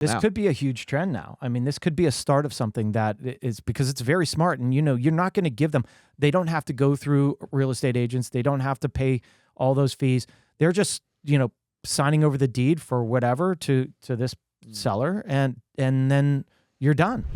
This Wow. could be a huge trend now. I mean, this could be a start of something that is, because it's very smart. And, you're not going to give them, they don't have to go through real estate agents. They don't have to pay all those fees. They're just, signing over the deed for whatever to this seller. And then you're done.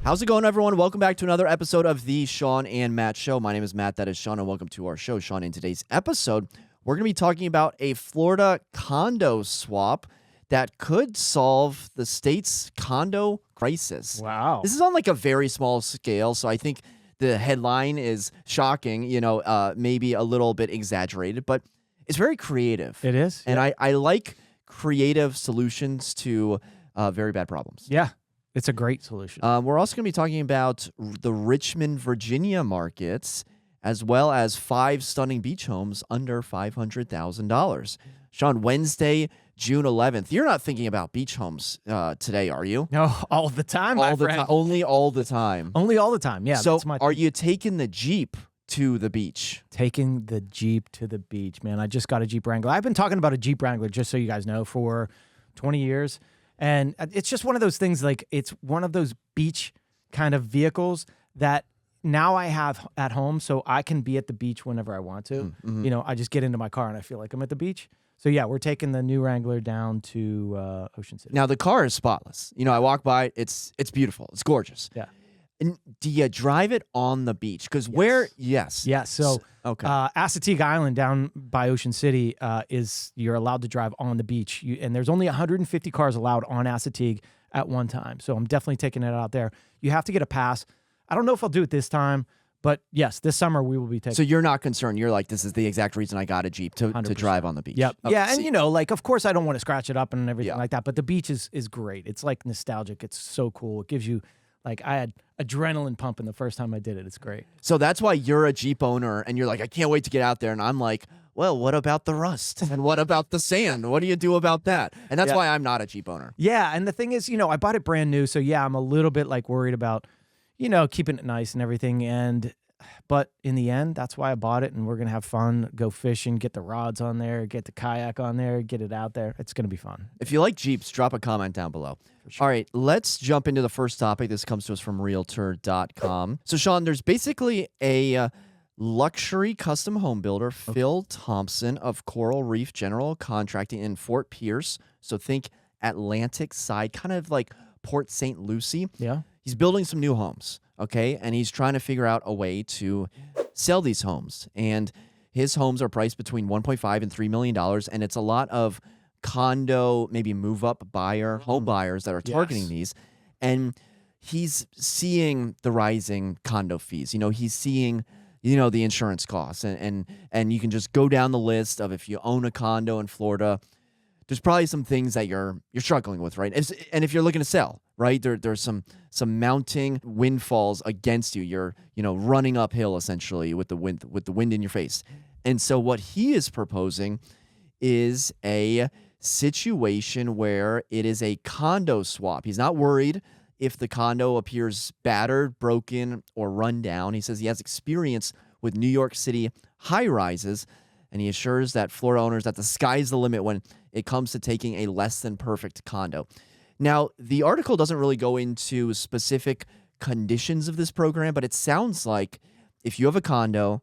How's it going, everyone? Welcome back to another episode of the Shawn and Matt Show. My name is Matt. That is Shawn, and welcome to our show. Shawn, in today's episode, we're going to be talking about a Florida condo swap that could solve the state's condo crisis. Wow. This is on like a very small scale, so I think the headline is shocking, maybe a little bit exaggerated, but it's very creative. It is. And I like creative solutions to very bad problems. Yeah. It's a great solution. We're also going to be talking about the Richmond, Virginia markets, as well as 5 stunning beach homes under $500,000. Shawn, Wednesday, June 11th. You're not thinking about beach homes today, are you? No, all the time, my friend. Time. Only all the time. Only all the time, yeah. So are you taking the Jeep to the beach? Taking the Jeep to the beach, man. I just got a Jeep Wrangler. I've been talking about a Jeep Wrangler, just so you guys know, for 20 years. And it's just one of those things, like it's one of those beach kind of vehicles that now I have at home, so I can be at the beach whenever I want to. Mm-hmm. I just get into my car and I feel like I'm at the beach. So yeah, we're taking the new Wrangler down to Ocean City. Now the car is spotless. I walk by, it's beautiful. It's gorgeous. Yeah. And do you drive it on the beach? Because yes. Yeah, so okay. Assateague Island down by Ocean City you're allowed to drive on the beach. And there's only 150 cars allowed on Assateague at one time. So I'm definitely taking it out there. You have to get a pass. I don't know if I'll do it this time, but yes, this summer we will be taking. So you're not concerned. You're like, this is the exact reason I got a Jeep to drive on the beach. Yep. Okay. Yeah, and of course I don't want to scratch it up and everything like that, but the beach is great. It's like nostalgic. It's so cool. It gives you, like, I had adrenaline pumping the first time I did it. It's great. So that's why you're a Jeep owner and you're like, I can't wait to get out there. And I'm like, well, what about the rust? And what about the sand? What do you do about that? And that's why I'm not a Jeep owner. Yeah, and the thing is, I bought it brand new, so yeah, I'm a little bit like worried about, keeping it nice and everything. But in the end, that's why I bought it, and we're gonna have fun, go fishing, get the rods on there, get the kayak on there, get it out there. It's gonna be fun. If you like Jeeps, drop a comment down below. Sure. All right, let's jump into the first topic. This comes to us from Realtor.com. So, Shawn, there's basically a luxury custom home builder, Phil Thompson of Coral Reef General Contracting in Fort Pierce. So think Atlantic side, kind of like Port St. Lucie. Yeah. He's building some new homes, okay? And he's trying to figure out a way to sell these homes. And his homes are priced between $1.5 and $3 million. And it's a lot of condo, maybe move-up home buyers that are targeting these. And he's seeing the rising condo fees. He's seeing, the insurance costs. And you can just go down the list of, if you own a condo in Florida, there's probably some things that you're struggling with, right? And if you're looking to sell, right, there's some mounting windfalls against you. You're running uphill essentially with the wind in your face. And so what he is proposing is a situation where it is a condo swap. He's not worried if the condo appears battered, broken, or run down. He says he has experience with New York City high rises, and he assures that Florida owners that the sky's the limit when it comes to taking a less than perfect condo. Now, the article doesn't really go into specific conditions of this program, but it sounds like if you have a condo,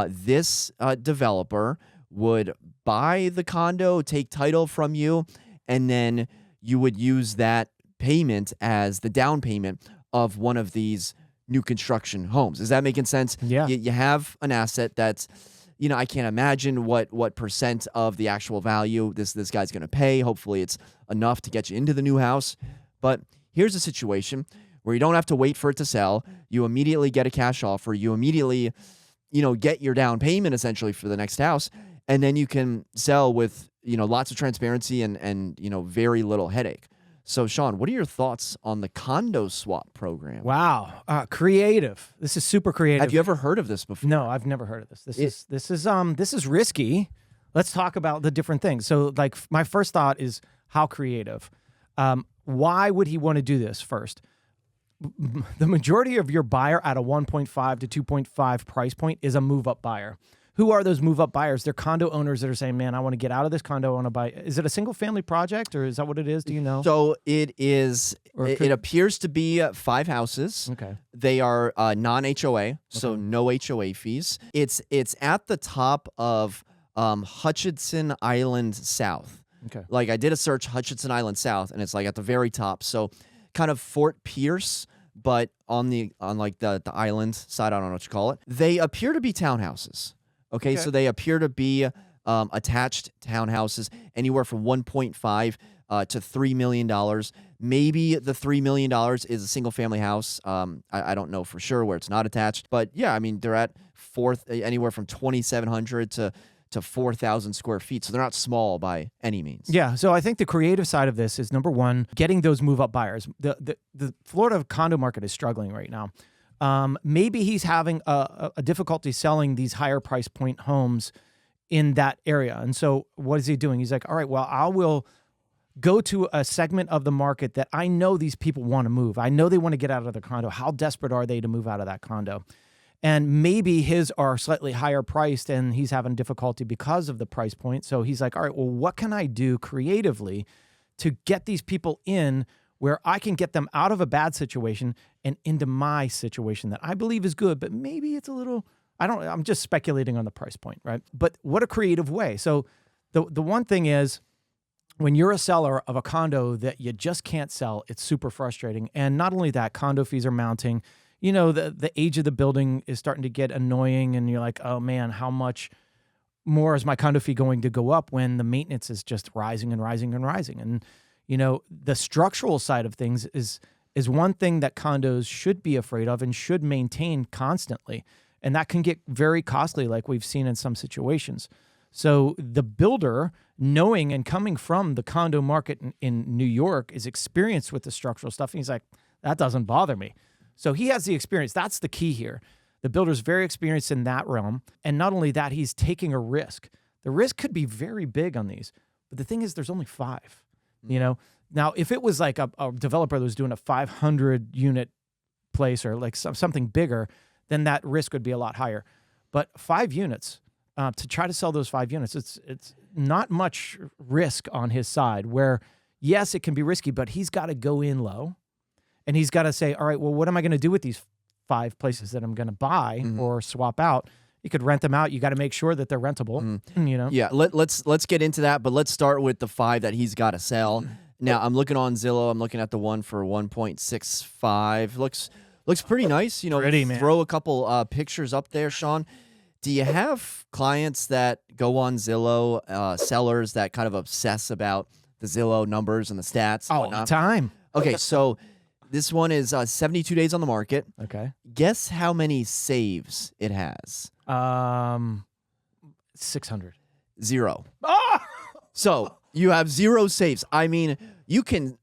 this developer would buy the condo, take title from you, and then you would use that payment as the down payment of one of these new construction homes. Is that making sense? Yeah. You have an asset that's, I can't imagine what percent of the actual value this guy's going to pay. Hopefully it's enough to get you into the new house. But here's a situation where you don't have to wait for it to sell. You immediately get a cash offer. You immediately, get your down payment essentially for the next house. And then you can sell with, lots of transparency and very little headache. So, Shawn, what are your thoughts on the condo swap program? Wow, creative. This is super creative. Have you ever heard of this before? No, I've never heard of this. This is risky, let's talk about the different things. So like my first thought is how creative. Why would he want to do this first? The majority of your buyer at a 1.5 to 2.5 price point is a move-up buyer. Who are those move-up buyers? They're condo owners that are saying, man, I want to get out of this condo. I want to buy. Is it a single-family project, or is that what it is? Do you know? So it is. It appears to be 5 houses. Okay. They are non-HOA, so no HOA fees. It's at the top of Hutchinson Island South. Okay. Like I did a search, Hutchinson Island South, and it's like at the very top. So kind of Fort Pierce, but on like the island side. I don't know what you call it. They appear to be townhouses. Okay, so they appear to be attached townhouses, anywhere from 1.5 to $3 million. Maybe the $3 million is a single-family house. I don't know for sure where it's not attached, but yeah, I mean they're at anywhere from 2,700 to 4,000 square feet, so they're not small by any means. Yeah, so I think the creative side of this is number one, getting those move-up buyers. The Florida condo market is struggling right now. Maybe he's having a difficulty selling these higher price point homes in that area. And so what is he doing? He's like, all right, well, I will go to a segment of the market that I know these people want to move. I know they want to get out of their condo. How desperate are they to move out of that condo? And maybe his are slightly higher priced and he's having difficulty because of the price point. So he's like, all right, well, what can I do creatively to get these people in where I can get them out of a bad situation and into my situation that I believe is good, but maybe it's a little, I'm just speculating on the price point, right? But what a creative way. So the one thing is, when you're a seller of a condo that you just can't sell, it's super frustrating. And not only that, condo fees are mounting. You know, the age of the building is starting to get annoying, and you're like, oh man, how much more is my condo fee going to go up when the maintenance is just rising and rising and rising? And you know, the structural side of things is one thing that condos should be afraid of and should maintain constantly. And that can get very costly, like we've seen in some situations. So the builder, knowing and coming from the condo market in New York, is experienced with the structural stuff. And he's like, that doesn't bother me. So he has the experience. That's the key here. The builder's very experienced in that realm. And not only that, he's taking a risk. The risk could be very big on these. But the thing is, there's only 5. You know, now if it was like a developer that was doing a 500 unit place or like something bigger, then that risk would be a lot higher. But 5 units, to try to sell those 5 units, it's not much risk on his side, where yes, it can be risky, but he's got to go in low and he's got to say, all right, well, what am I going to do with these 5 places that I'm going to buy or swap out? You could rent them out. You got to make sure that they're rentable, you know? Yeah, let's get into that, but let's start with the 5 that he's got to sell. Now, I'm looking on Zillow. I'm looking at the one for 1.65. Looks pretty nice. You know, pretty, man. Throw a couple pictures up there, Shawn. Do you have clients that go on Zillow, sellers that kind of obsess about the Zillow numbers and the stats? All the time. Okay, so this one is 72 days on the market. Okay. Guess how many saves it has? 600. 0. Ah! So you have 0 saves. I mean, you can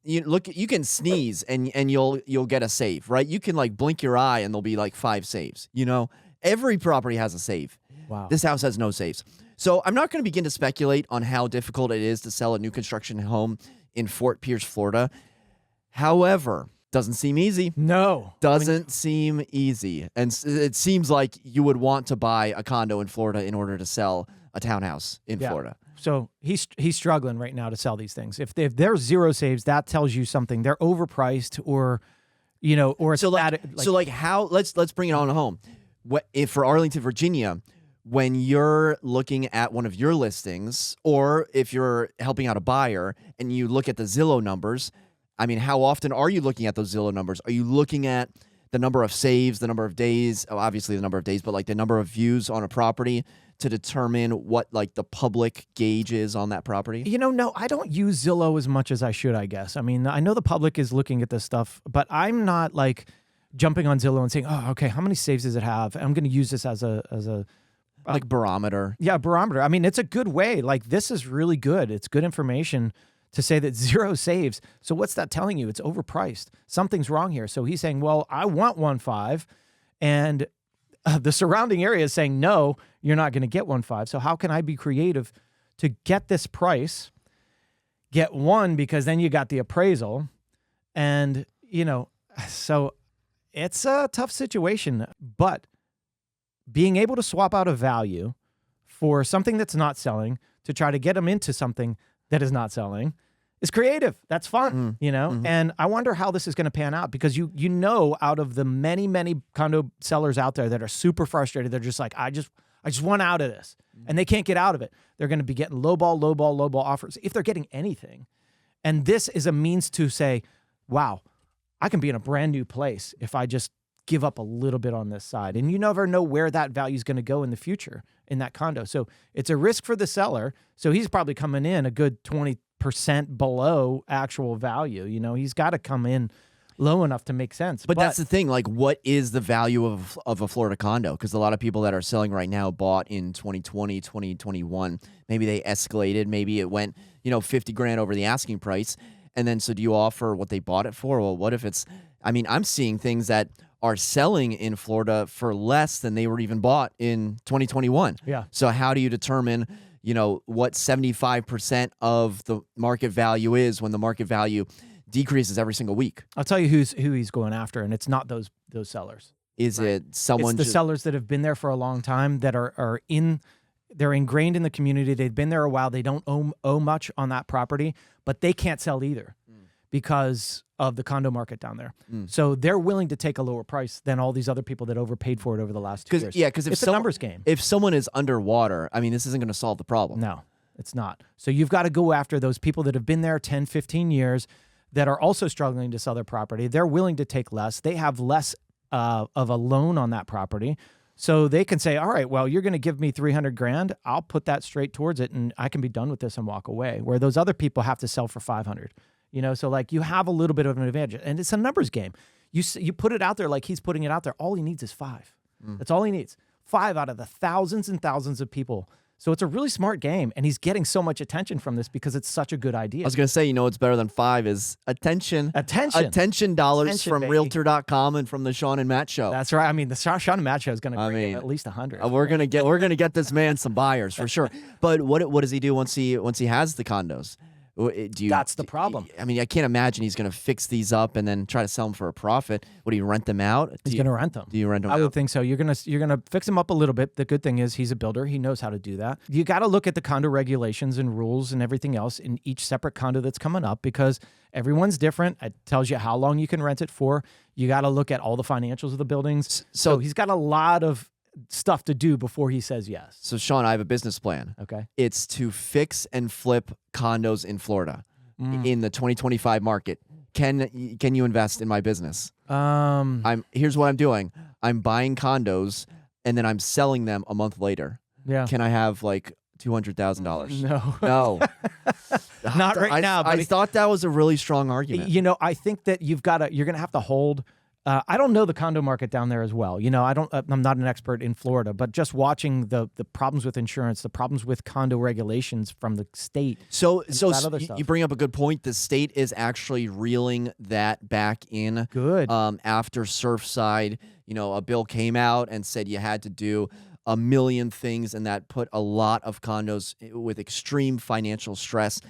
sneeze and you'll get a save, right? You can like blink your eye and there'll be like 5 saves. You know, every property has a save. Wow. This house has no saves. So I'm not going to begin to speculate on how difficult it is to sell a new construction home in Fort Pierce, Florida. However, doesn't seem easy. No. Doesn't seem easy. And it seems like you would want to buy a condo in Florida in order to sell a townhouse in Florida. So he's struggling right now to sell these things. If there's 0 saves, that tells you something. They're overpriced, or you know, or it's so how? Let's bring it on home. If for Arlington, Virginia, when you're looking at one of your listings, or if you're helping out a buyer and you look at the Zillow numbers, I mean, how often are you looking at those Zillow numbers? Are you looking at the number of saves, the number of days, obviously the number of days, but like the number of views on a property to determine what like the public gauge is on that property? You know, no, I don't use Zillow as much as I should, I guess. I mean, I know the public is looking at this stuff, but I'm not like jumping on Zillow and saying, oh, okay, how many saves does it have? I'm going to use this as a like barometer. Yeah, barometer. I mean, it's a good way. Like, this is really good. It's good information to say that 0 saves. So what's that telling you? It's overpriced. Something's wrong here. So he's saying, well, I want 1.5, and the surrounding area is saying, no, you're not going to get 1.5. So how can I be creative to get this price, get one, because then you got the appraisal. And, so it's a tough situation. But being able to swap out a value for something that's not selling to try to get them into something that is not selling is creative. That's fun, And I wonder how this is going to pan out, because out of the many, many condo sellers out there that are super frustrated, they're just like, I just want out of this, and they can't get out of it. They're going to be getting lowball offers if they're getting anything. And this is a means to say, wow, I can be in a brand new place if I just give up a little bit on this side. And you never know where that value is going to go in the future in that condo. So it's a risk for the seller. So he's probably coming in a good 20% below actual value. He's got to come in low enough to make sense. But that's the thing. Like, what is the value of a Florida condo? Because a lot of people that are selling right now bought in 2020, 2021. Maybe they escalated. Maybe it went, $50,000 over the asking price. And then, so do you offer what they bought it for? Well, what if I'm seeing things that are selling in Florida for less than they were even bought in 2021. Yeah. So how do you determine, what 75% of the market value is when the market value decreases every single week? I'll tell you who he's going after, and it's not those sellers. Is it someone? It's the sellers that have been there for a long time, that they're ingrained in the community. They've been there a while. They don't owe much on that property, but they can't sell either because of the condo market down there. So they're willing to take a lower price than all these other people that overpaid for it over the last 2 years. Yeah, because it's a numbers game. If someone is underwater, this isn't going to solve the problem. No, it's not. So you've got to go after those people that have been there 10, 15 years that are also struggling to sell their property. They're willing to take less. They have less of a loan on that property. So they can say, all right, well, you're going to give me $300,000. I'll put that straight towards it, and I can be done with this and walk away. Where those other people have to sell for $500. So like you have a little bit of an advantage, and it's a numbers game. You put it out there like he's putting it out there. All he needs is 5. That's all he needs. 5 out of the thousands and thousands of people. So it's a really smart game, and he's getting so much attention from this because it's such a good idea. I was going to say, what's better than 5 is attention. Attention dollars from baby. Realtor.com and from the Shawn and Matt show. That's right. The Shawn and Matt show is going to bring at least 100. We're going to get this man some buyers for sure. But what does he do once he has the condos? That's the problem. I can't imagine he's going to fix these up and then try to sell them for a profit. Would he rent them out? He's going to rent them. Do you rent them I out? would think so. You're gonna fix them up a little bit. The good thing is he's a builder. He knows how to do that. You got to look at the condo regulations and rules and everything else in each separate condo that's coming up, because everyone's different. It tells you how long you can rent it for. You got to look at all the financials of the buildings. So he's got a lot of stuff to do before he says yes. So Shawn, I have a business plan. Okay. It's to fix and flip condos in Florida in the 2025 market. Can you invest in my business? Here's what I'm doing. I'm buying condos and then I'm selling them a month later. Yeah. Can I have like $200,000? No. Not right now. But I thought that was a really strong argument. I think that you're going to have to hold. I don't know the condo market down there as well. I'm not an expert in Florida, but just watching the problems with insurance, the problems with condo regulations from the state. So you bring up a good point. The state is actually reeling that back in. Good. After Surfside, a bill came out and said you had to do a million things, and that put a lot of condos with extreme financial stress.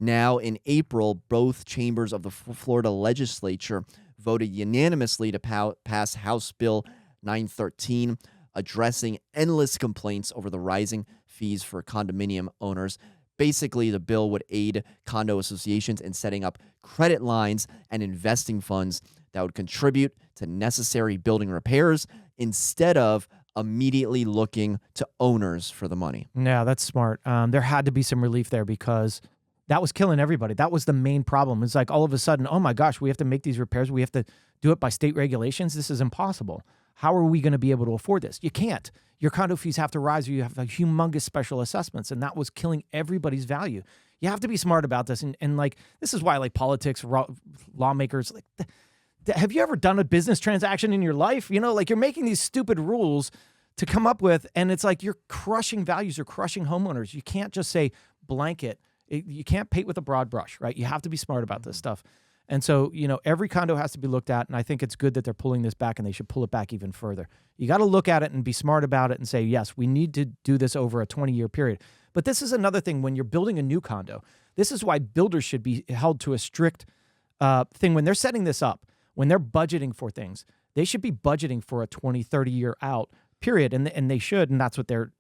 Now in April, both chambers of the Florida legislature voted unanimously to pass House Bill 913, addressing endless complaints over the rising fees for condominium owners. Basically, the bill would aid condo associations in setting up credit lines and investing funds that would contribute to necessary building repairs instead of immediately looking to owners for the money. Yeah, that's smart. There had to be some relief there because that was killing everybody. That was the main problem. It's like all of a sudden, oh my gosh, we have to make these repairs. We have to do it by state regulations. This is impossible. How are we going to be able to afford this? You can't. Your condo fees have to rise, or you have humongous special assessments, and that was killing everybody's value. You have to be smart about this, and like this is why like politics, lawmakers, like have you ever done a business transaction in your life? Like you're making these stupid rules to come up with, and it's like you're crushing values, you're crushing homeowners. You can't just say blanket. You can't paint with a broad brush, right? You have to be smart about this stuff. And so, every condo has to be looked at, and I think it's good that they're pulling this back, and they should pull it back even further. You got to look at it and be smart about it and say, yes, we need to do this over a 20-year period. But this is another thing when you're building a new condo. This is why builders should be held to a strict thing when they're setting this up, when they're budgeting for things. They should be budgeting for a 20, 30 year out period. And they should, and that's what they're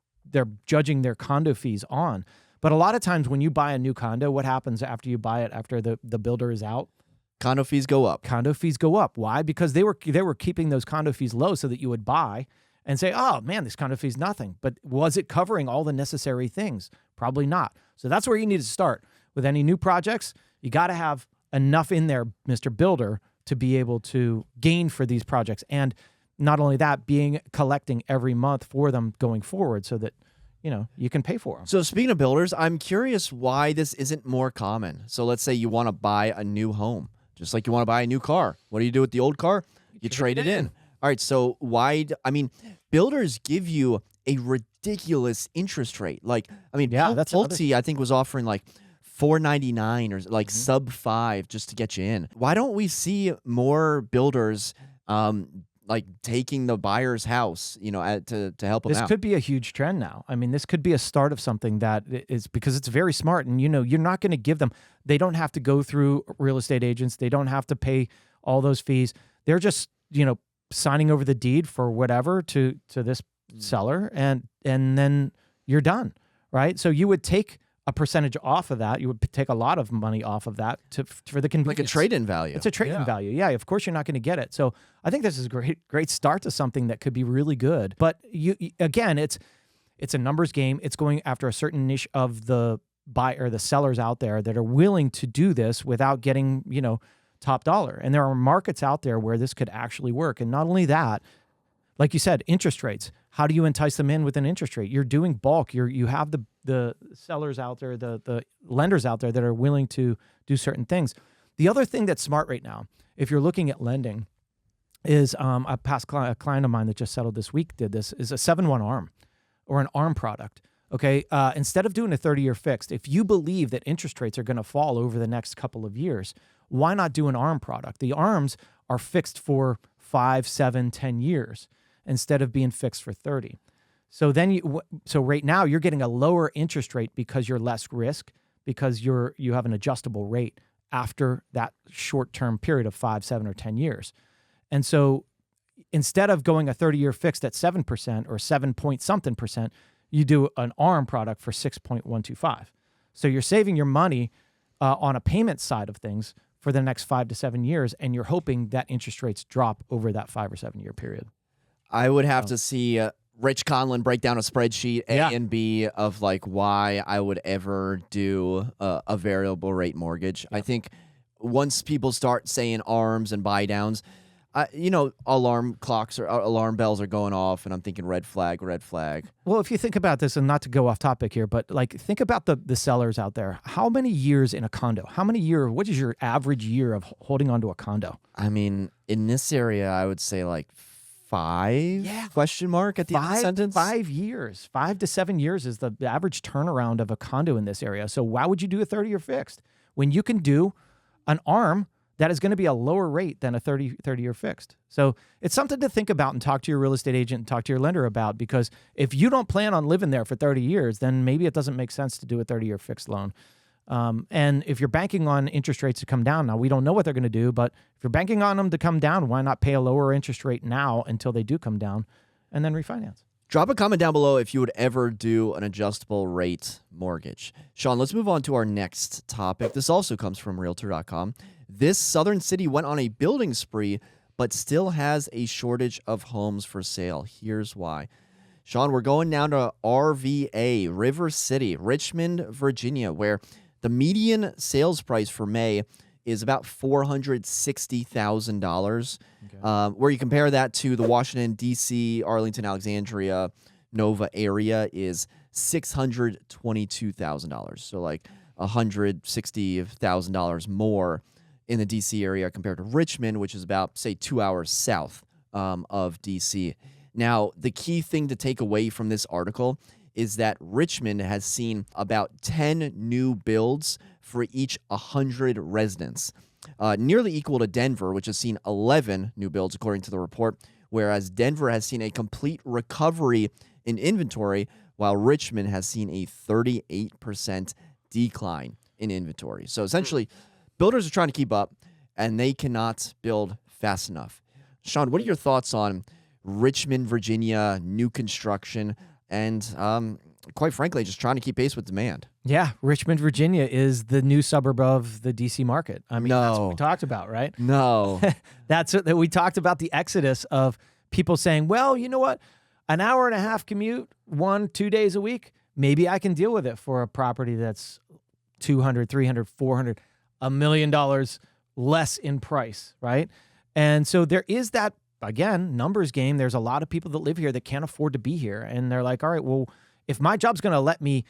judging their condo fees on. But a lot of times when you buy a new condo, what happens after you buy it, after the builder is out? Condo fees go up. Condo fees go up. Why? Because they were keeping those condo fees low so that you would buy and say, oh man, this condo fee's nothing. But was it covering all the necessary things? Probably not. So that's where you need to start. With any new projects, you got to have enough in there, Mr. Builder, to be able to gain for these projects. And not only that, collecting every month for them going forward so that, you can pay for them. So speaking of builders, I'm curious why this isn't more common. So let's say you want to buy a new home, just like you want to buy a new car. What do you do with the old car? You trade it in. All right, so builders give you a ridiculous interest rate. That's Pulte, I think, was offering like $4.99 or like sub 5 just to get you in. Why don't we see more builders taking the buyer's house, to help them out? This could be a huge trend now. This could be a start of something that is, because it's very smart, and you're not going to give them. They don't have to go through real estate agents. They don't have to pay all those fees. They're just signing over the deed for whatever to this seller, and then you're done, right? So you would take a percentage off of that. You would take a lot of money off of that for the convenience. Like a trade-in value. It's a trade-in value. Yeah, of course you're not going to get it. So I think this is a great start to something that could be really good. But again, it's a numbers game. It's going after a certain niche of the buyer, the sellers out there that are willing to do this without getting, top dollar. And there are markets out there where this could actually work. And not only that, like you said, interest rates. How do you entice them in with an interest rate? You're doing bulk. You have the sellers out there, the lenders out there that are willing to do certain things. The other thing that's smart right now, if you're looking at lending, is a client of mine that just settled this week did this, is a 7/1 ARM or an ARM product. Okay, instead of doing a 30-year fixed, if you believe that interest rates are going to fall over the next couple of years, why not do an ARM product? The ARMs are fixed for 5, 7, 10 years instead of being fixed for 30. So right now you're getting a lower interest rate because you're less risk, because you have an adjustable rate after that short-term period of 5, 7, or 10 years. And so instead of going a 30-year fixed at 7% or 7 point something percent, you do an ARM product for 6.125. So you're saving your money on a payment side of things for the next 5 to 7 years, and you're hoping that interest rates drop over that 5 or 7 year period. I would have to see Rich Conlon break down a spreadsheet A and B of why I would ever do a variable rate mortgage. I think once people start saying ARMs and buy downs, alarm clocks or alarm bells are going off, and I'm thinking red flag, red flag. Well, if you think about this, and not to go off topic here, but think about the sellers out there. How many years in a condo? What is your average year of holding onto a condo? In this area, I would say 5 question mark at the end of the sentence. 5 years. 5 to 7 years is the average turnaround of a condo in this area. So why would you do a 30-year fixed when you can do an ARM that is going to be a lower rate than a 30-year fixed? So it's something to think about and talk to your real estate agent and talk to your lender about, because if you don't plan on living there for 30 years, then maybe it doesn't make sense to do a 30-year fixed loan. And if you're banking on interest rates to come down, now we don't know what they're going to do, but if you're banking on them to come down, why not pay a lower interest rate now until they do come down and then refinance? Drop a comment down below if you would ever do an adjustable rate mortgage. Shawn, let's move on to our next topic. This also comes from Realtor.com. This southern city went on a building spree, but still has a shortage of homes for sale. Here's why. Shawn, we're going down to RVA, River City, Richmond, Virginia, where the median sales price for May is about $460,000. Okay. Where you compare that to the Washington, D.C., Arlington, Alexandria, Nova area is $622,000. So $160,000 more in the D.C. area compared to Richmond, which is about, say, 2 hours south of D.C. Now, the key thing to take away from this article is that Richmond has seen about 10 new builds for each 100 residents, nearly equal to Denver, which has seen 11 new builds, according to the report, whereas Denver has seen a complete recovery in inventory while Richmond has seen a 38% decline in inventory. So essentially, builders are trying to keep up, and they cannot build fast enough. Shawn, what are your thoughts on Richmond, Virginia, new construction, and quite frankly, just trying to keep pace with demand? Yeah, Richmond, Virginia is the new suburb of the DC market. I mean, that's what we talked about, right? No. That's what we talked about, the exodus of people saying, well, you know what? An hour and a half commute, 1-2 days a week, maybe I can deal with it for a property that's $200, $300, $400, $1 million less in price, right? And so there is that, again, numbers game. There's a lot of people that live here that can't afford to be here. And they're like, all right, well, if my job's going to let me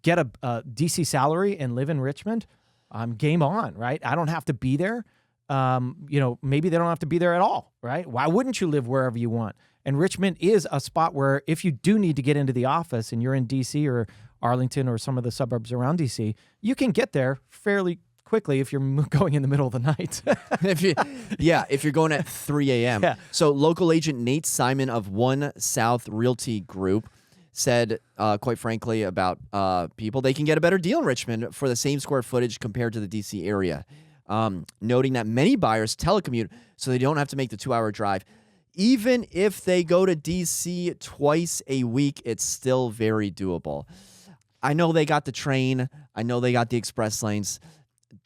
get a DC salary and live in Richmond, I'm game on, right? I don't have to be there. Maybe they don't have to be there at all, right? Why wouldn't you live wherever you want? And Richmond is a spot where if you do need to get into the office and you're in DC or Arlington or some of the suburbs around DC, you can get there fairly quickly if you're going in the middle of the night. if you're going at 3 a.m. Yeah. So local agent Nate Simon of One South Realty Group said, quite frankly, about people, they can get a better deal in Richmond for the same square footage compared to the DC area, noting that many buyers telecommute so they don't have to make the 2-hour drive. Even if they go to DC twice a week, it's still very doable. I know they got the train. I know they got the express lanes.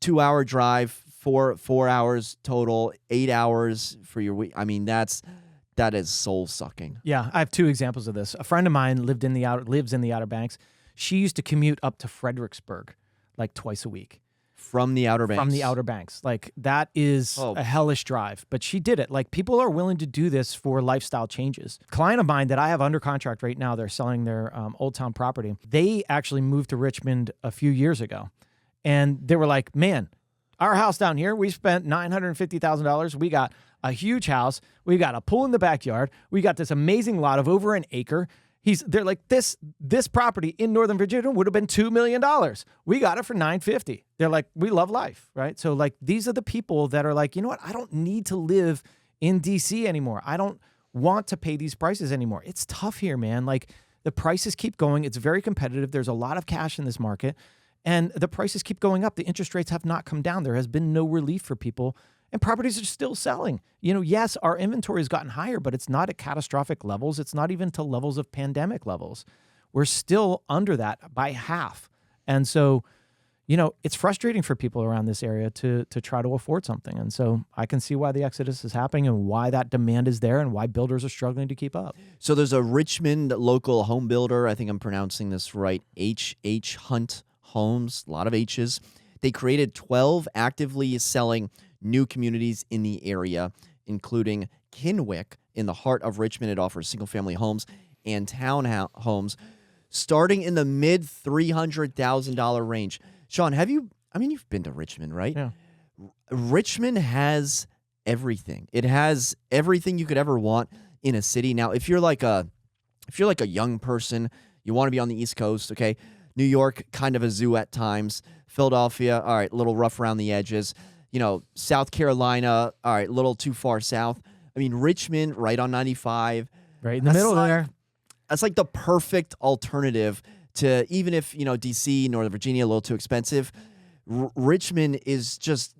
2-hour drive, 4 hours total, 8 hours for your week. I mean, that is soul sucking. Yeah, I have 2 examples of this. A friend of mine lives in the Outer Banks. She used to commute up to Fredericksburg like twice a week. From the Outer Banks? From the Outer Banks. Like, that is a hellish drive. But she did it. Like, people are willing to do this for lifestyle changes. A client of mine that I have under contract right now, they're selling their Old Town property. They actually moved to Richmond a few years ago. And they were like, man, our house down here, we spent $950,000. We got a huge house. We got a pool in the backyard. We got this amazing lot of over an acre. They're like, this property in Northern Virginia would have been $2 million. We got it for $950. They're like, we love life, right? So like, these are the people that are like, you know what? I don't need to live in DC anymore. I don't want to pay these prices anymore. It's tough here, man. Like, the prices keep going. It's very competitive. There's a lot of cash in this market, and the prices keep going up. The interest rates have not come down. There has been no relief for people, and properties are still selling. You know, yes, our inventory has gotten higher, but it's not at catastrophic levels. It's not even to levels of pandemic levels. We're still under that by half. And so, you know, it's frustrating for people around this area to try to afford something. And so I can see why the exodus is happening and why that demand is there and why builders are struggling to keep up. So there's a Richmond local home builder, I think I'm pronouncing this right, H Hunt Homes, a lot of H's. They created 12 actively selling new communities in the area, including Kenwick in the heart of Richmond. It offers single-family homes and townhomes starting in the mid $300,000 range. Shawn, you've been to Richmond, right? Yeah. Richmond has everything. It has everything you could ever want in a city. Now, if you're like a young person, you want to be on the East Coast, okay? New York, kind of a zoo at times. Philadelphia, all right, a little rough around the edges. You know, South Carolina, all right, a little too far south. I mean, Richmond, right on 95. Right in the middle there. That's like the perfect alternative to, even if, you know, D.C., Northern Virginia, a little too expensive. Richmond is just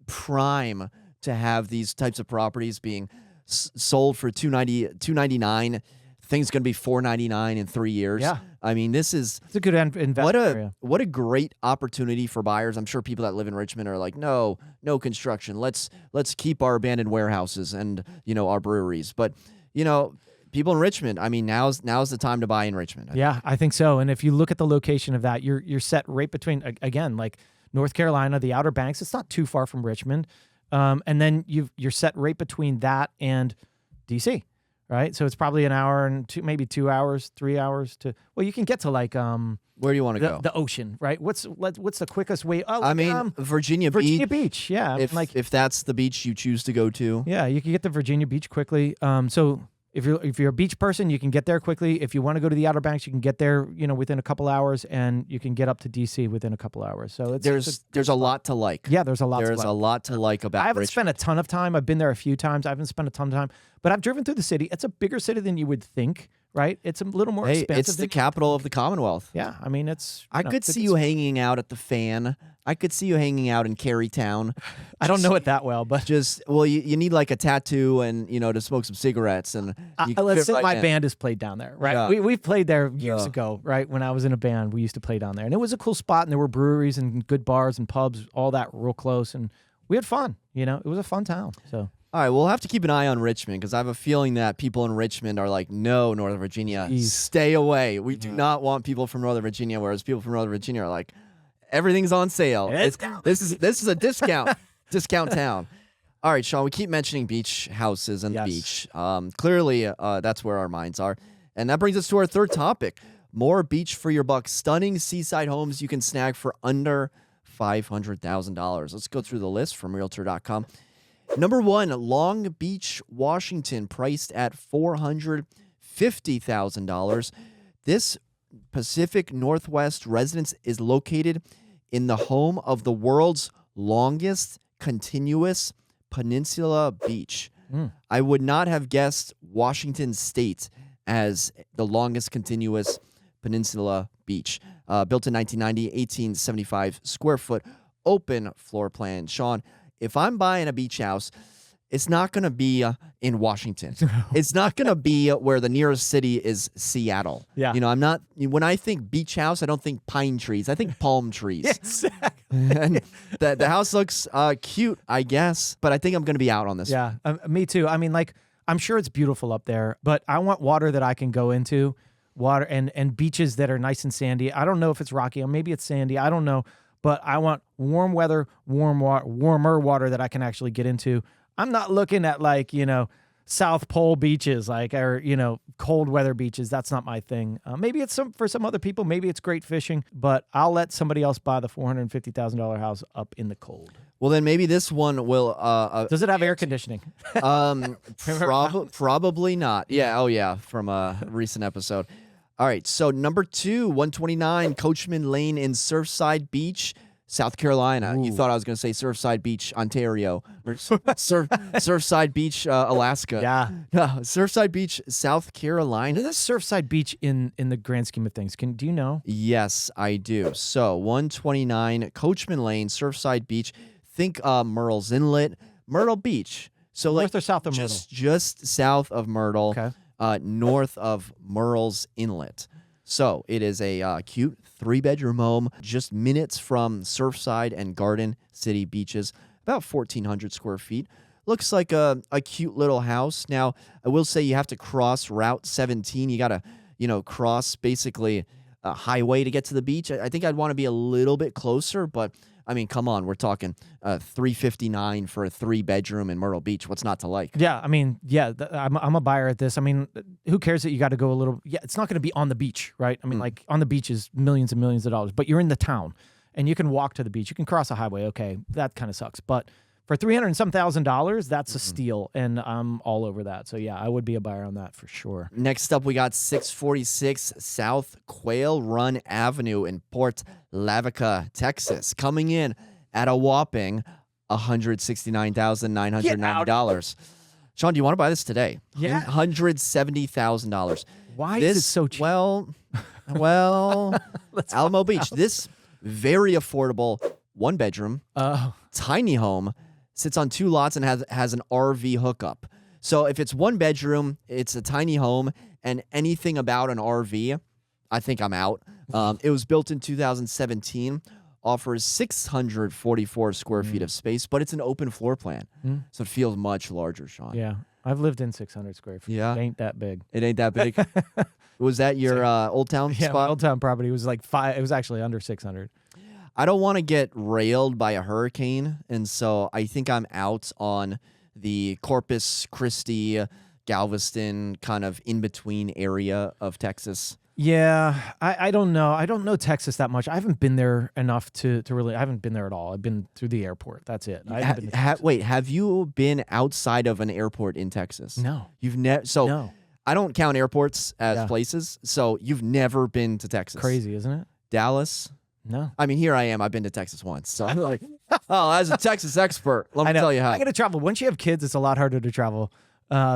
prime to have these types of properties being sold for $299. Things going to be $499 in 3 years. Yeah. I mean, it's a good investment area. What a great opportunity for buyers. I'm sure people that live in Richmond are like, no construction. Let's keep our abandoned warehouses and, you know, our breweries. But, you know, people in Richmond, I mean, now's the time to buy in Richmond. I think so. And if you look at the location of that, you're set right between, again, like North Carolina, the Outer Banks. It's not too far from Richmond. And then you're set right between that and DC. Right, so it's probably an hour and maybe 2 hours, 3 hours to. Well, you can get to like where do you want to go? The ocean, right? What's the quickest way? Oh, I mean, Virginia Beach. Yeah, if that's the beach you choose to go to. Yeah, you can get to Virginia Beach quickly. So if you're a beach person, you can get there quickly. If you want to go to the Outer Banks, you can get there, you know, within a couple hours, and you can get up to DC within a couple hours. So there's a lot to like. Yeah, there's a lot to like about. I haven't Richmond. spent a ton of time. I've been there a few times. I haven't spent a ton of time, but I've driven through the city. It's a bigger city than you would think, right? It's a little more Hey, expensive. it's the capital of the Commonwealth. Yeah, I mean, it's. I could see you hanging out at the Fan. I could see you hanging out in Carytown. I don't know it that well, but Well, you need like a tattoo and to smoke some cigarettes and you can let's fit say right my in. band has played down there, right? Yeah. We played there years Yeah. ago, right? When I was in a band, we used to play down there, and it was a cool spot, and there were breweries and good bars and pubs, all that real close, and we had fun. It was a fun town. So. All right, we'll have to keep an eye on Richmond because I have a feeling that people in Richmond are like, no, Northern Virginia, Jeez. stay away. We do not want people from Northern Virginia, whereas people from Northern Virginia are like, everything's on sale. This is a discount town. All right, Shawn, we keep mentioning beach houses and the beach. Clearly, that's where our minds are. And that brings us to our third topic. More beach for your buck. Stunning seaside homes you can snag for under $500,000. Let's go through the list from Realtor.com. Number 1, Long Beach, Washington, priced at $450,000. This Pacific Northwest residence is located in the home of the world's longest continuous peninsula beach. I would not have guessed Washington State as the longest continuous peninsula beach. Built in 1990, 1875 square foot open floor plan. Shawn, if I'm buying a beach house, it's not going to be in Washington. It's not going to be where the nearest city is Seattle. Yeah. I'm not, when I think beach house, I don't think pine trees. I think palm trees. Exactly. And the house looks cute, I guess, but I think I'm going to be out on this. Yeah, me too. I mean, like, I'm sure it's beautiful up there, but I want water that I can go into, water and beaches that are nice and sandy. I don't know if it's rocky or maybe it's sandy. I don't know, but I want warm weather, warmer water that I can actually get into. I'm not looking at like, South Pole beaches, or cold weather beaches. That's not my thing. Maybe it's for some other people. Maybe it's great fishing, but I'll let somebody else buy the $450,000 house up in the cold. Well, then maybe this one will. Does it have air conditioning? Probably not. Yeah. Oh, yeah. From a recent episode. All right. So number 2, 129 Coachman Lane in Surfside Beach, South Carolina. Ooh. You thought I was going to say Surfside Beach, Ontario, or Surfside Beach, Alaska. Yeah. No, Surfside Beach, South Carolina. Is this Surfside Beach in the grand scheme of things? Do you know? Yes, I do. So 129 Coachman Lane, Surfside Beach. Think Myrtle's Inlet, Myrtle Beach. So North or south of Myrtle? Just south of Myrtle, Okay. North of Myrtle's Inlet. So it is a cute 3-bedroom home, just minutes from Surfside and Garden City beaches, about 1,400 square feet. Looks like a cute little house. Now, I will say you have to cross Route 17. You got to, cross basically a highway to get to the beach. I think I'd want to be a little bit closer, but I mean, come on, we're talking $359 for a 3-bedroom in Myrtle Beach. What's not to like? Yeah, I mean, I'm a buyer at this. I mean, who cares that you got to go a little? Yeah, it's not going to be on the beach, right? I mean, like on the beach is millions and millions of dollars, but you're in the town and you can walk to the beach. You can cross a highway. Okay, that kind of sucks, but for $300 and some thousand, that's a steal, and I'm all over that. So yeah, I would be a buyer on that for sure. Next up, we got 646 South Quail Run Avenue in Port Lavaca, Texas, coming in at a whopping $169,990. Shawn, do you want to buy this today? Yeah. $170,000. Why is it so cheap? Well, Alamo Beach. This very affordable 1-bedroom, tiny home, sits on 2 lots and has an RV hookup. So if it's 1 bedroom, it's a tiny home, and anything about an RV, I think I'm out. It was built in 2017, offers 644 square feet of space, but it's an open floor plan. So it feels much larger, Shawn. Yeah, I've lived in 600 square feet. Yeah. It ain't that big. It ain't that big. Was that your Old Town Yeah, spot? Old Town property was like 5. It was actually under 600. I don't want to get railed by a hurricane, and so I think I'm out on the Corpus Christi, Galveston kind of in-between area of Texas. Yeah, I don't know. I don't know Texas that much. I haven't been there enough to really. I haven't been there at all. I've been through the airport. That's it. I haven't been to Texas. Wait, have you been outside of an airport in Texas? No. You've never. So No. I don't count airports as Yeah. places. So you've never been to Texas. Crazy, isn't it? Dallas. No. I mean, here I am. I've been to Texas once. So I'm like, oh, as a Texas expert, let me tell you how. I got to travel. Once you have kids, it's a lot harder to travel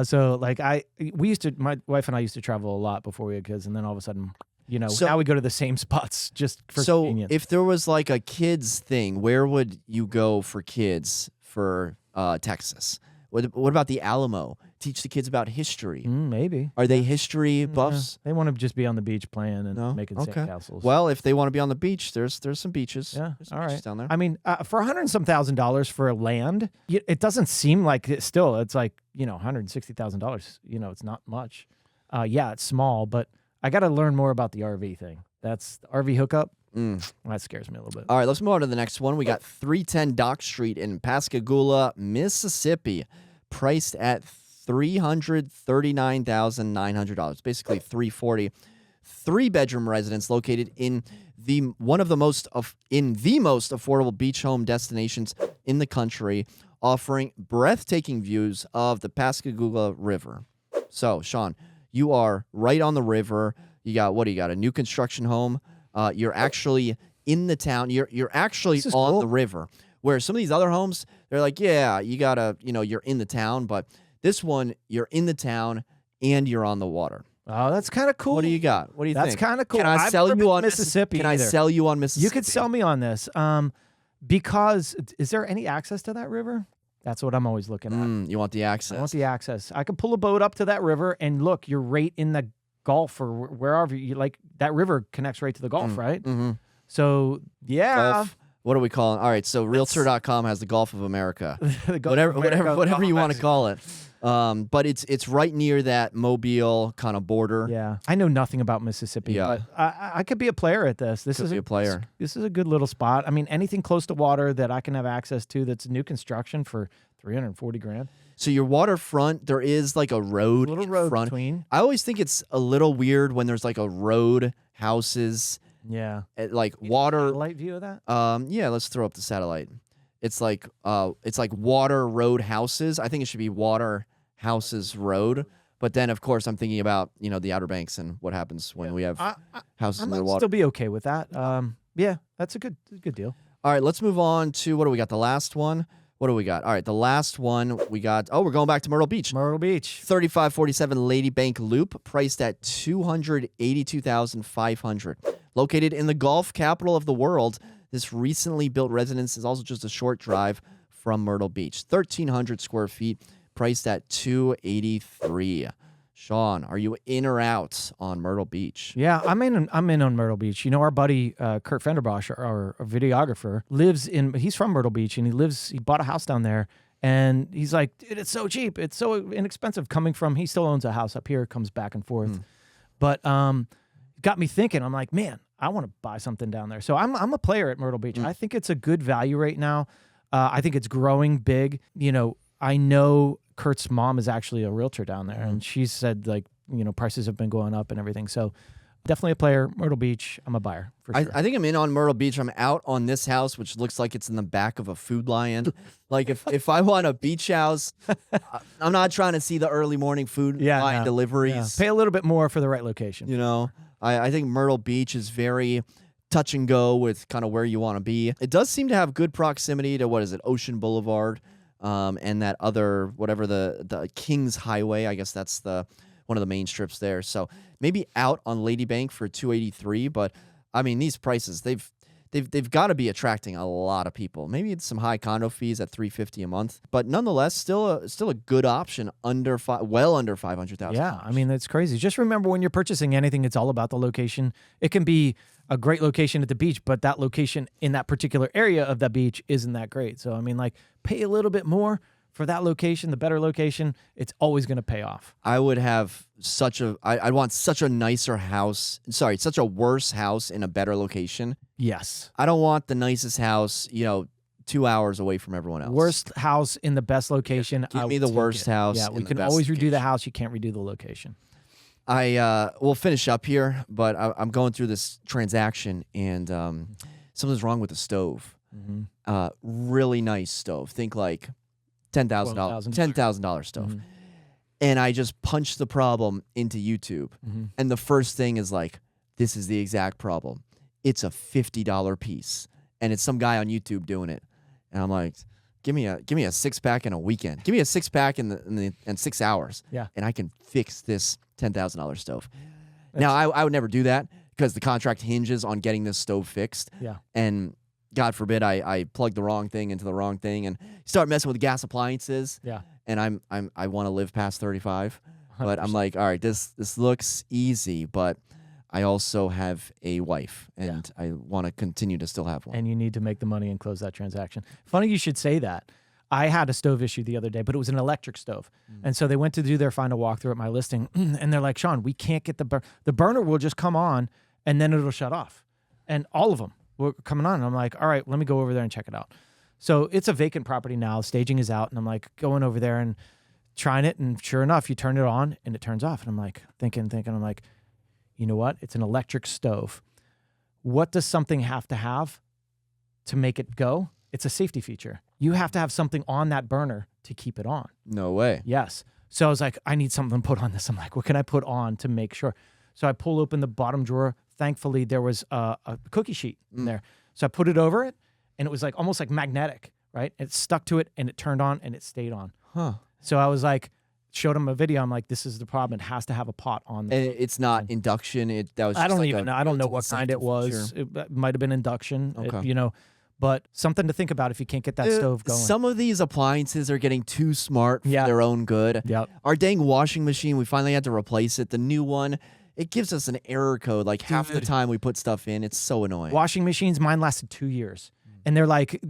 So like my wife and I used to travel a lot before we had kids, and then all of a sudden, So- now we go to the same spots just for So convenience. if there was like a kids thing, where would you go for kids for Texas? What about the Alamo? Teach the kids about history. Maybe. Are they history buffs? They want to just be on the beach playing and No? making Okay. sandcastles. Well, if they want to be on the beach, there's some beaches. yeah, There's some all beaches right. down there. I mean, for $100 and some thousand for land, it doesn't seem like it still. It's like $160,000. It's not much. Yeah, it's small, but I got to learn more about the RV thing. That's the RV hookup. That scares me a little bit. All right, let's move on to the next one. We got 310 Dock Street in Pascagoula, Mississippi, priced at $339,900, basically $340. 3-bedroom residence located in the most affordable beach home destinations in the country, offering breathtaking views of the Pascagoula River. So, Shawn, you are right on the river. You got a new construction home. You're actually in the town. You're actually on cool. the river. Where some of these other homes, they're like, yeah, you gotta, you're in the town, but this one, you're in the town and you're on the water. Oh, that's kind of cool. What do you got? What do you think? That's kind of cool. Can I I've sell never you been on to Mississippi? Can I either. sell you on Mississippi? You could sell me on this. Because is there any access to that river? That's what I'm always looking at. You want the access? I want the access. I could pull a boat up to that river and look, you're right in the Gulf or wherever you like. That river connects right to the Gulf, right? Mm-hmm. So yeah. Golf. What are we calling? All right, so Realtor.com has the Gulf of America. The Gulf of America, whatever you want to Mexico. call it. But it's right near that Mobile kind of border. Yeah, I know nothing about Mississippi, Yeah. but I could be a player at this. This Could is be a player. This is a good little spot. I mean, anything close to water that I can have access to that's new construction for $340,000. So your waterfront, there is like a road Little in road front. between. I always think it's a little weird when there's like a road, houses, Yeah. like water. Light view of that. Yeah, let's throw up the satellite. It's like water road houses. I think it should be water houses road. But then of course I'm thinking about, the Outer Banks and what happens when we have houses I in the might water. still be okay with that. Yeah, that's a good deal. All right, let's move on to what do we got? The last one. What do we got? All right, the last one we got. Oh, we're going back to Myrtle Beach. Myrtle Beach. 3547 Lady Bank Loop, priced at $282,500. Located in the Gulf capital of the world, this recently built residence is also just a short drive from Myrtle Beach. 1,300 square feet, priced at $283,000. Shawn, are you in or out on Myrtle Beach? Yeah, I'm in on Myrtle Beach. Our buddy Kurt Fenderbosch, our videographer, he's from Myrtle Beach and he bought a house down there, and he's like, dude, it's so cheap, it's so inexpensive he still owns a house up here, comes back and forth. But got me thinking, I'm like, man, I want to buy something down there. So I'm a player at Myrtle Beach. I think it's a good value right now. I think it's growing big. I know Kurt's mom is actually a realtor down there, and she said prices have been going up and everything. So definitely a player. Myrtle Beach, I'm a buyer for sure. I think I'm in on Myrtle Beach. I'm out on this house, which looks like it's in the back of a Food Lion. Like if I want a beach house, I'm not trying to see the early morning Food Lion deliveries. Yeah. Pay a little bit more for the right location. I think Myrtle Beach is very touch and go with kind of where you want to be. It does seem to have good proximity to Ocean Boulevard. And that other, whatever the Kings Highway, I guess that's one of the main strips there. So maybe out on Lady Bank for $283,000, but I mean these prices they've got to be attracting a lot of people. Maybe it's some high condo fees at $350 a month, but nonetheless still a good option under $500,000. Yeah, I mean that's crazy. Just remember when you're purchasing anything, it's all about the location. It can be a great location at the beach, but that location in that particular area of the beach isn't that great. So I mean, pay a little bit more for that location, the better location. It's always going to pay off. I would have I'd want such a nicer house. Sorry, such a worse house in a better location. Yes. I don't want the nicest house, 2 hours away from everyone else. Worst house in the best location. Give me the worst house. Yeah, in we the can best always redo location. the house. You can't redo the location. We'll finish up here, but I'm going through this transaction and something's wrong with the stove. Really nice stove. Think like $10,000 $10,000 stove. And I just punched the problem into YouTube. And the first thing is this is the exact problem. It's a $50 piece. And it's some guy on YouTube doing it. And I'm like, give me a 6-pack in a weekend. Give me a 6-pack in 6 hours. Yeah. And I can fix this $10,000 stove. Now, I would never do that because the contract hinges on getting this stove fixed. Yeah. And God forbid I plug the wrong thing into the wrong thing and start messing with the gas appliances. Yeah. And I want to live past 35. But 100%. I'm like, all right, this looks easy, but I also have a wife, and I want to continue to still have one. And you need to make the money and close that transaction. Funny you should say that. I had a stove issue the other day, but it was an electric stove. And so they went to do their final walkthrough at my listing, and they're like, Shawn, we can't get the burner will just come on, and then it'll shut off. And all of them were coming on. And I'm like, all right, let me go over there and check it out. So it's a vacant property now. Staging is out, and I'm like going over there and trying it, and sure enough, you turn it on, and it turns off. And I'm like thinking, I'm like, you know what? It's an electric stove. What does something have to make it go? It's a safety feature. You have to have something on that burner to keep it on. No way. Yes. So I was like, I need something put on this. I'm like, what can I put on to make sure? So I pull open the bottom drawer. Thankfully, there was a cookie sheet in there. So I put it over it, and it was like almost like magnetic, right? It stuck to it, and it turned on, and it stayed on. Huh. So I was like, showed him a video. I'm like, this is the problem. It has to have a pot on there. And it's not induction. That was. Just I don't like even know. I don't know what kind it was. Feature. It might have been induction, Okay. but something to think about if you can't get that stove going. Some of these appliances are getting too smart for Yeah. their own good. Yep. Our dang washing machine, we finally had to replace it. The new one, it gives us an error code like half the time we put stuff in. It's so annoying. Washing machines, mine lasted 2 years. And they're like,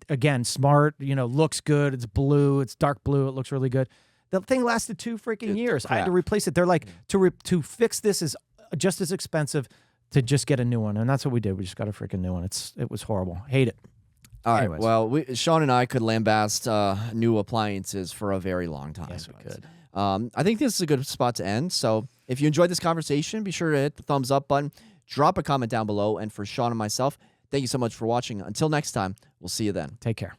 again, smart, looks good. It's blue. It's dark blue. It looks really good. The thing lasted 2 freaking years. I had to replace it. They're like, to fix this is just as expensive to just get a new one. And that's what we did. We just got a freaking new one. It was horrible. Hate it. All right. Anyways. Well, Shawn and I could lambast new appliances for a very long time. Yes, we could. I think this is a good spot to end. So if you enjoyed this conversation, be sure to hit the thumbs up button, drop a comment down below. And for Shawn and myself, thank you so much for watching. Until next time, we'll see you then. Take care.